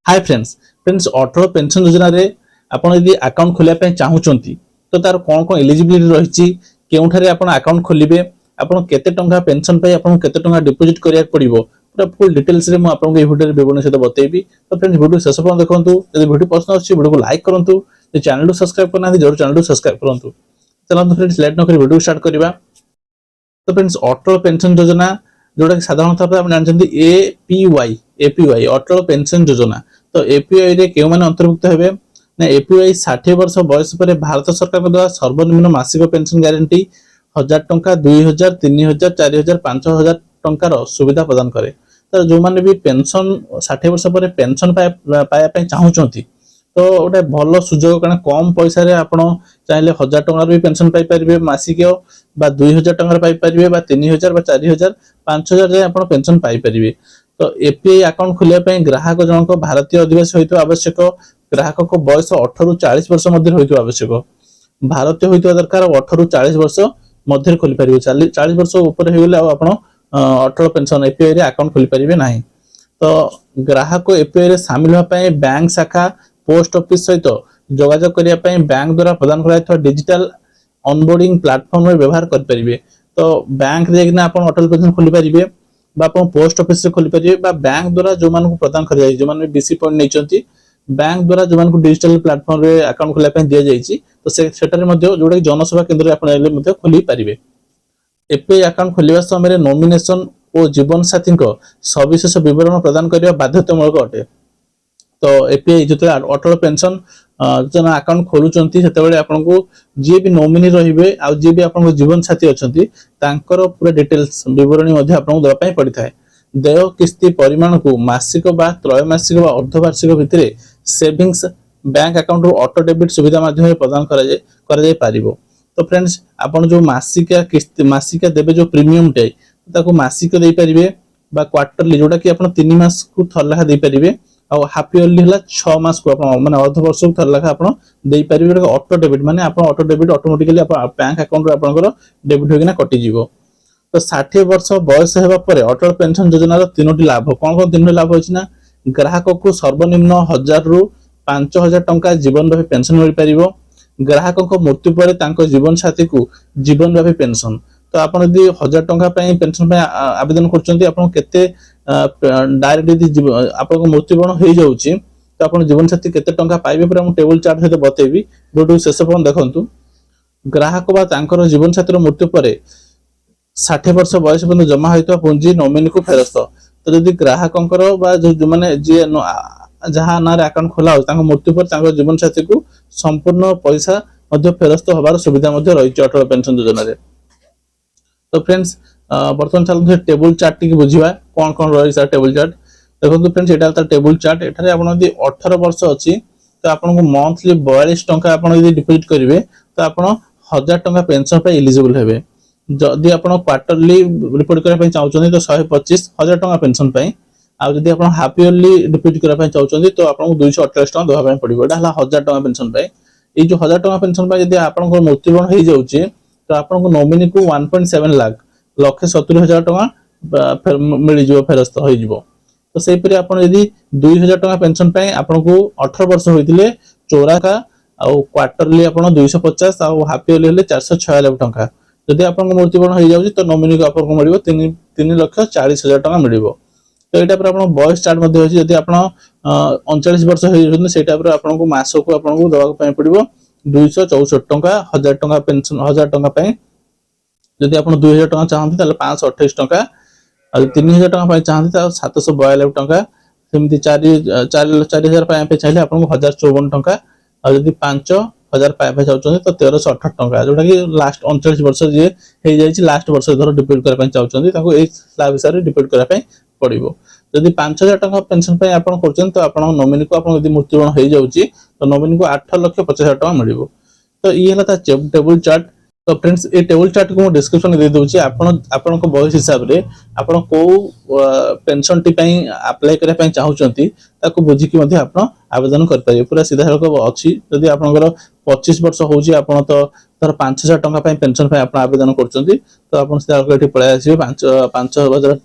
Hi friends अटल pension योजना रे आपण यदि अकाउंट खोलिया पे चाहूचंती तो तार कोन कोन एलिजिबिलिटी रहिछि केउठारे आपण अकाउंट खोलिबे आपण केते टंका पेंशन पे आपण केते टंका डिपॉजिट करिया पड़िबो पूरा फुल डिटेल्स रे मु आपन को ए वीडियो रे विवरण सहित बतेबी। तो फ्रेंड्स वीडियो शेष पर्यंत देखंतु। यदि वीडियो पसंद आछि वीडियो को लाइक करंतु, जे चैनल को सब्सक्राइब करना जरूर चैनल को सब्सक्राइब करंतु। चलंतु फ्रेंड्स लेट न करी वीडियो स्टार्ट करिबा। तो फ्रेंड्स अटल पेंशन योजना जोटा कि साधारणतः आप जानते एपीवाई अटल पेंशन योजना। तो एपीवाई रे केउ माने अंतर्भुक्त हेबे ना एपीवाई 60 वर्ष बयस पर भारत सरकार द्वारा सर्वनिम्न मासिक पेंशन गारंटी 1000 टंका 2000 3000 4000 5000 टंकार सुविधा प्रदान करे। तो जो माने भी पेंशन 60 वर्ष पर पेंशन पाया पे चाहूचंती तो गोटे भल सुजोग कारण कम पैसा रे आपण चाहिले 1000 टंकार भी पेंशन पाई परिबे मासिक बा 2000 टंकार पाई परिबे बा 3000 बा 4000 5000 जे आपण पेंशन पाई परिबे। तो एपीआई अकाउंट खोलिया पे ग्राहक जनक भारतीय अधिवासी होइतो आवश्यक, ग्राहक को बयस 18 रु 40 वर्ष मध्य होइतो आवश्यक, भारतीय होइतो दरकार 18 रु 40 वर्ष मध्य खोली परिबे। 40 वर्ष ऊपर हे गेले आपण अटल पेंशन एपीआई रे अकाउंट खोली परिबे नाही। तो ग्राहक को एपीआई रे शामिल होआ पे बैंक शाखा पोस्ट ऑफिस सहित जोगाजोग करिया पे बैंक द्वारा प्रदान कराइथवा डिजिटल ऑनबोर्डिंग प्लेटफॉर्म रे व्यवहार कर परिबे। तो बैंक रे ना आपण अटल पेंशन खोली परिबे बा आपण पोस्ट ऑफिस से खोली परिबे बा बैंक द्वारा जो मान को प्रदान कर जाय जो मान बीसी पॉइंट नै चंती बैंक द्वारा जो मान को डिजिटल प्लेटफॉर्म रे अकाउंट खोलिया पे दिया जायछि। तो सेटारे मध्ये जोडा जनसेवा केंद्र रे आपण एले मध्ये खोली परिबे। एपीआई अकाउंट खोलिबा समय नॉमिनेशन और जीवन साथी को सविशेष विवरण प्रदान करिया बाध्यतामूलक अटे। तो एपीआई जो अटल पेंशन योजना अकाउंट खोलुचंती सेते बेले आपन को जे भी नॉमिनी रहिबे आ जे भी आपन को जीवन साथी अछंती तांकर पूरा डिटेल्स विवरणी मध्ये आपन को दवा पई पड़ी थाए। देय किस्ती परिमाण को मासिक बा त्रैमासिक बा अर्धवार्षिक भितरे सेविंग्स बैंक अकाउंट रो ऑटो डेबिट सुविधा माध्यम प्रदान करा जाय पारिबो। तो फ्रेंड्स आपन जो मासिका किस्ती मासिका देबे जो प्रीमियम टे ताको मासिक देई परिबे बा क्वार्टरली जोटा कि आपन 3 मास को थरला देई परिबे और हाफ इयरली हला 6 मास को आपन माने अर्ध वर्ष को थरला आपन देई परिबे। ऑटो डेबिट माने आपन ऑटो डेबिट ऑटोमेटिकली आपन बैंक अकाउंट रो आपनकर डेबिट होगिना कटि जीवो। तो 60 वर्ष बयस हेबा परे अटल पेंशन योजना रो तीनोटी लाभ कोन तीनोटी लाभ होछि ना ग्राहक को सर्वनिम्न 1000 रु 5000 टंका जीवन व्यापी पेंशन मिल परिबो। ग्राहक को मृत्यु पर तांको जीवन साथी को जीवन व्यापी पेंशन। तो आपन यदि 1000 टंका पे पेंशन पे आवेदन करचंती आपन केते डायरेक्ट यदि आपन को मृत्युवरण हो जाउची तो आपन जीवन साथी केते टंका पाइबे पर हम टेबल चार्ट सहित बतेबी। वीडियो शेष पर्यंत देखंतु। ग्राहक बा तांकर जीवन साथी रो मृत्यु पर 60 वर्ष बयस पर्यंत जमा होइतो पूंजी नॉमिनी को फेरस्त। तो यदि ग्राहकंकर बा जो माने जे जहां ना रे अकाउंट खोला हो तांको मृत्यु पर तांको जीवन साथी को संपूर्ण पैसा मध्य फेरस्त होबार सुविधा मध्य रही अटल पेंशन योजना रे। तो फ्रेंड्स बर्तमान चलते टेबल चार्ट टी बुझिबा कोन कोन रही सर टेबल चार्ट देखो। फ्रेंड्स एटा त टेबल चार्ट एठारे आपण यदि 18 वर्ष अछि तो आपण को मंथली 42 टंका आपण यदि डिपॉजिट करिवे तो आपण 1000 टंका पेंशन पे एलिजिबल हेबे। जदि आपण क्वार्टरली रिपोर्ट करा पे चाहउछनी तो 125 1000 टंका पेंशन पे आ जदि आपण हाफ इयरली डिपॉजिट करा पे चाहउछनी तो आपण को 228 टंका देबा पे पड़िबो। एटा हला 1000 टंका पेंशन पे ए जो 1000 टंका पेंशन पे जदि आपण को मृत्युवरण हो जाउची तो आपन को नॉमिनी को 1.7 लाख 1,70,000 टका मिल जिवो फेरस्त होई जिवो। तो सेहि परि आपन यदि 2000 टका पेंशन पे आपन को 18 वर्ष होइतिले 84 का आ क्वार्टरली आपन 250 आ हाफ इयरली हेले 446 टका। जदि आपन को मृत्युवरण हो जाउची तो नॉमिनी को आपन को मिलिबो 3,40,000 टका मिलिबो। तो एटा पर आपन बॉयस स्टार्ट मध्ये होची जदि आपन 39 वर्ष हो जाउछन सेटा पर आपन को मास को आपन को दवा पय पड़िबो 264 टंका 1000 टंका पेंशन 1000 टंका पे जदि आपण 2000 टंका चाहंती ताले 528 टंका आ 3000 टंका पे चाहंती ता 742 टंका सेमति 4000 पे चाहिले आपण को 1054 टंका आ जदि 5000 पे चाहउछन तो 1368 टंका जोटा कि लास्ट 39 वर्ष जे हे जायछि लास्ट वर्ष धर डिपोजिट करा पे चाहउछन ताको ए स्लैब हिसाब डिपोजिट करा पे पड़िबो। जदि 5000 टंका पेंशन पे आपण करछन तो आपण नॉमिनी को आपण यदि मृत्युवरण हो जाउची तो नॉमिनी को 8,50,000 टका मिलिबो। तो ये हला ता टेबल चार्ट। तो फ्रेंड्स ए टेबल चार्ट को डिस्क्रिप्शन दे दोची आपण को बयस हिसाब रे आपण को पेंशन टी पई अप्लाई करे पई चाहउचंती ताको बुझी कि मध्ये आपण आवेदन कर पारिबे। पूरा सीधा सड़क अछि जदि आपनकर 25 वर्ष होउची आपण तो तर 5000 टका पई पेंशन पई आपण आवेदन करचंती तो आपण सीधा सड़क एठी पळाय आसीबे 5000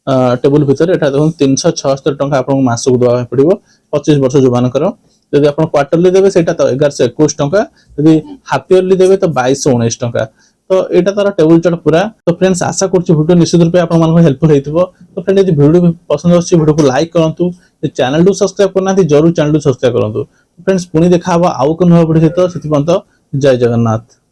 टेबुल भितर एटा देखो 376 टंका आपन मासक दवा पड़िबो 25 वर्ष जो मानकर यदि आप क्वार्टरली देवे सेटा तो 1121 टंका यदि हाफ इयरली देवे तो 2219 टंका तो एटा तार टेबुल चार्ट पूरा। तो फ्रेंड्स आशा करछि वीडियो निश्चित रूप आपन मानको हेल्पफुल हेतिबो। तो फ्रेंड यदि वीडियो पसंद आछि वीडियो को लाइक करंतु चैनल टू सब्सक्राइब करना जरूर चैनल टू सब्सक्राइब करंतु। फ्रेंड्स पुनी देखा हबो आउ कोन वीडियो सहित सेति पंत जय जगन्नाथ।